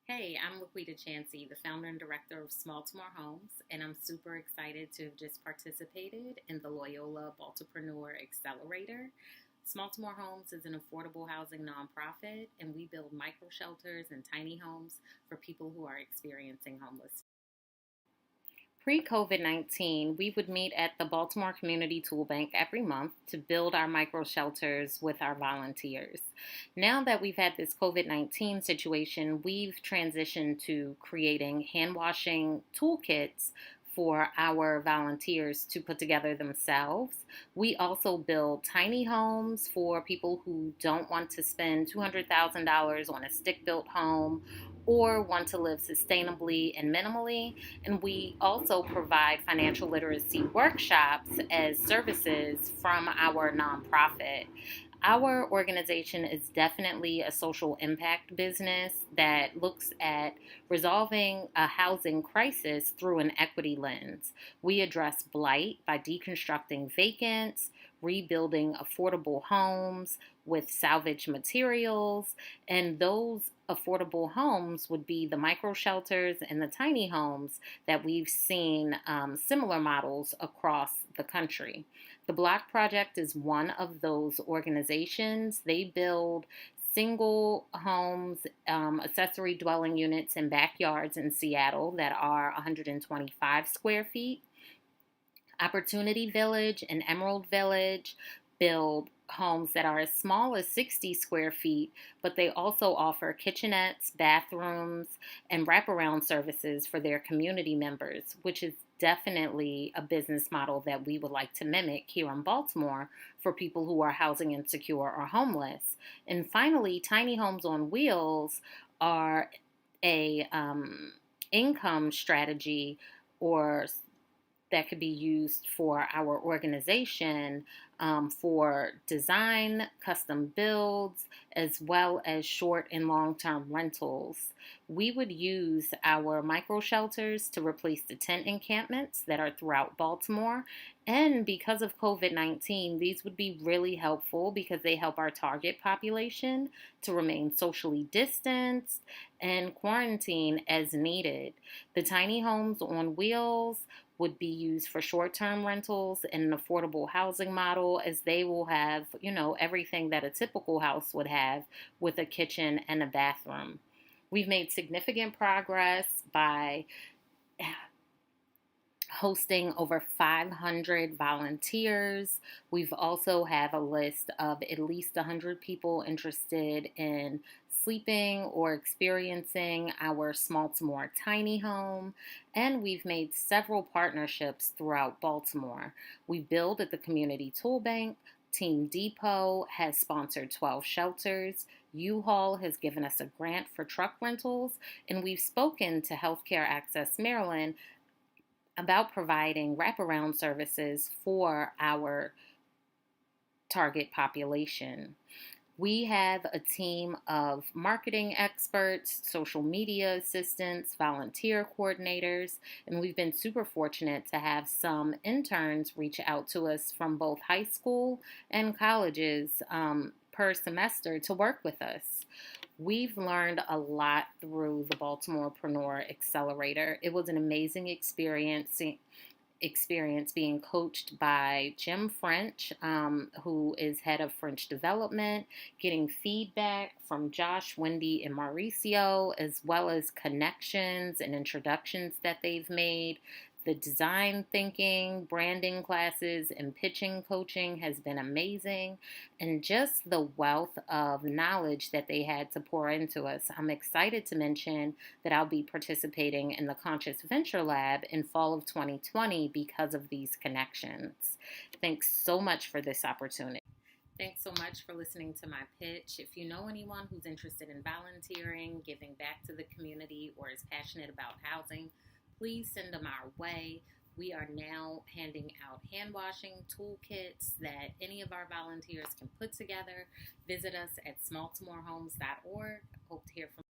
Hey, I'm Laquita Chansey, the founder and director of Smalltimore Homes, and I'm super excited to have just participated in the Loyola Baltipreneur Accelerator. Smalltimore Homes is an affordable housing nonprofit, and we build micro shelters and tiny homes for people who are experiencing homelessness. Pre-COVID 19, we would meet at the Baltimore Community Tool Bank every month to build our micro shelters with our volunteers. Now that we've had this COVID 19 situation, we've transitioned to creating hand washing toolkits for our volunteers to put together themselves. We also build tiny homes for people who don't want to spend $200,000 on a stick built home or want to live sustainably and minimally. And we also provide financial literacy workshops as services from our nonprofit. Our organization is definitely a social impact business that looks at resolving a housing crisis through an equity lens. We address blight by deconstructing vacants, rebuilding affordable homes with salvage materials, and those affordable homes would be the micro shelters and the tiny homes that we've seen similar models across the country. The Block Project is one of those organizations. They build single homes, accessory dwelling units, and backyards in Seattle that are 125 square feet. Opportunity Village and Emerald Village build homes that are as small as 60 square feet, but they also offer kitchenettes, bathrooms, and wraparound services for their community members, which is definitely a business model that we would like to mimic here in Baltimore for people who are housing insecure or homeless. And finally, tiny homes on wheels are a income strategy or that could be used for our organization for design, custom builds, as well as short and long-term rentals. We would use our micro shelters to replace the tent encampments that are throughout Baltimore. And because of COVID 19, these would be really helpful because they help our target population to remain socially distanced and quarantine as needed. The tiny homes on wheels would be used for short-term rentals in an affordable housing model, as they will have, everything that a typical house would have with a kitchen and a bathroom. We've made significant progress by hosting over 500 volunteers. We've also have a list of at least 100 people interested in sleeping or experiencing our Smalltimore tiny home, and we've made several partnerships throughout Baltimore. We build at the Community Tool Bank. Team Depot has sponsored 12 shelters. U-Haul has given us a grant for truck rentals, and we've spoken to Healthcare Access Maryland about providing wraparound services for our target population. We have a team of marketing experts, social media assistants, volunteer coordinators, and we've been super fortunate to have some interns reach out to us from both high school and colleges per semester to work with us. We've learned a lot through the Baltimolepreneur Accelerator. It was an amazing experience being coached by Jim French, who is head of French development, getting feedback from Josh, Wendy, and Mauricio, as well as connections and introductions that they've made. The design thinking, branding classes, and pitching coaching has been amazing. And just the wealth of knowledge that they had to pour into us. I'm excited to mention that I'll be participating in the Conscious Venture Lab in fall of 2020 because of these connections. Thanks so much for this opportunity. Thanks so much for listening to my pitch. If you know anyone who's interested in volunteering, giving back to the community, or is passionate about housing, please send them our way. We are now handing out hand washing toolkits that any of our volunteers can put together. Visit us at smalltimorehomes.org. Hope to hear from